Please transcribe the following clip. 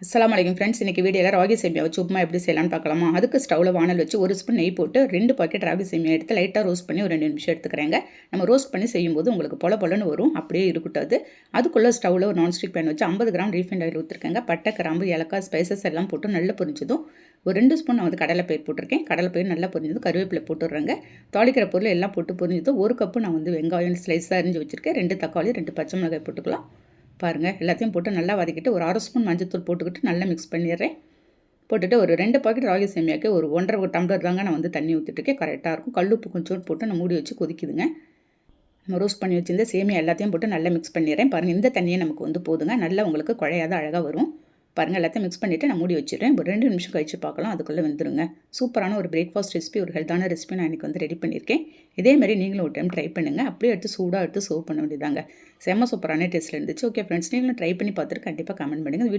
அஸ்ஸலாமு அலைக்கும் ஃப்ரெண்ட்ஸ். இன்றைக்கி வீடியோவில் ராகி சேமியா வச்சு உப்புமா எப்படி செய்யலாம்னு பார்க்கலாமா. அதுக்கு ஸ்டவ்வில் வானல் வச்சு 1 ஸ்பூன் நெய் போட்டு 2 பாக்கெட் ராகி சேமியா எடுத்து லைட்டாக ரோஸ்ட் பண்ணி ஒரு 2 நிமிஷம் எடுத்துக்கிறேங்க. நம்ம ரோஸ்ட் பண்ணி செய்யும்போது உங்களுக்கு பொல பொலன்னு வரும், அப்படியே இருக்கக்கூடாது. அதுக்குள்ளே ஸ்டவ்வில் ஒரு நான்ஸ்டிக் பேன் வச்சு 50 கிராம் ரீஃபைண்ட் ஆயில் ஊற்றிருக்கேங்க. பட்டை, கிராம்பு, ஏலக்காய், ஸ்பைசஸ் எல்லாம் போட்டு நல்லா பொரிஞ்சதும் ஒரு 2 ஸ்பூன் நான் வந்து கடலைப்பயிர் போட்டிருக்கேன். கடலைப்பயிர் நல்லா பொரிஞ்சதும் கருவேப்பிலை போட்டுடுறேங்க. தாளிக்கிற பொருள் எல்லாம் போட்டு பொரிஞ்சதும் 1 கப்பு நான் வந்து வெங்காயம் ஸ்லைஸாக அரிஞ்சு வச்சுருக்கேன். 2 தக்காளி, 2 பச்சை மிளகாய் போட்டுக்கலாம். பாருங்கள், எல்லாத்தையும் போட்டு நல்லா வதக்கிட்டு ஒரு 1/2 ஸ்பூன் மஞ்சத்தூள் போட்டுக்கிட்டு நல்லா மிக்ஸ் பண்ணிடுறேன். போட்டுட்டு ஒரு 2 பாக்கெட் ராகி சேமியாக்கு ஒரு 1.5 டம்ளர் தாங்க நான் வந்து தண்ணி ஊற்றிட்டுருக்கேன். கரெக்டாக இருக்கும். கல்லுப்பு கொஞ்சோண்டு போட்டு நான் மூடி வச்சு கொதிக்குதுங்க. நம்ம ரோஸ்ட் பண்ணி வச்சுருந்த சேமியா எல்லாத்தையும் போட்டு நல்லா மிக்ஸ் பண்ணிடுறேன். பாருங்கள், இந்த தண்ணியே நமக்கு வந்து போதுங்க. நல்லா உங்களுக்கு குழையாத அழகாக வரும். பாருங்கள், எல்லாத்தையும் மிக்ஸ் பண்ணிவிட்டு நான் மூடி வச்சுடுறேன். ஒரு 2 நிமிஷம் கழிச்சு பார்க்கலாம். அதுக்குள்ளே வந்துருங்க. சூப்பரான ஒரு பிரேக்ஃபாஸ்ட் ரெசிபி, ஒரு ஹெல்த்தான ரெசிபி நான் இன்றைக்கி வந்து ரெடி பண்ணியிருக்கேன். இதேமாதிரி நீங்களும் ஒரு டைம் ட்ரை பண்ணுங்கள். அப்படியே எடுத்து சூடாக எடுத்து சர்வ் பண்ண வேண்டியதாங்க. செம்ம சூப்பரான டேஸ்ட்டில் இருந்துச்சு. ஓகே ஃப்ரெண்ட்ஸ், நீங்களும் ட்ரை பண்ணி பார்த்துட்டு கண்டிப்பாக கமெண்ட் பண்ணுங்கள்.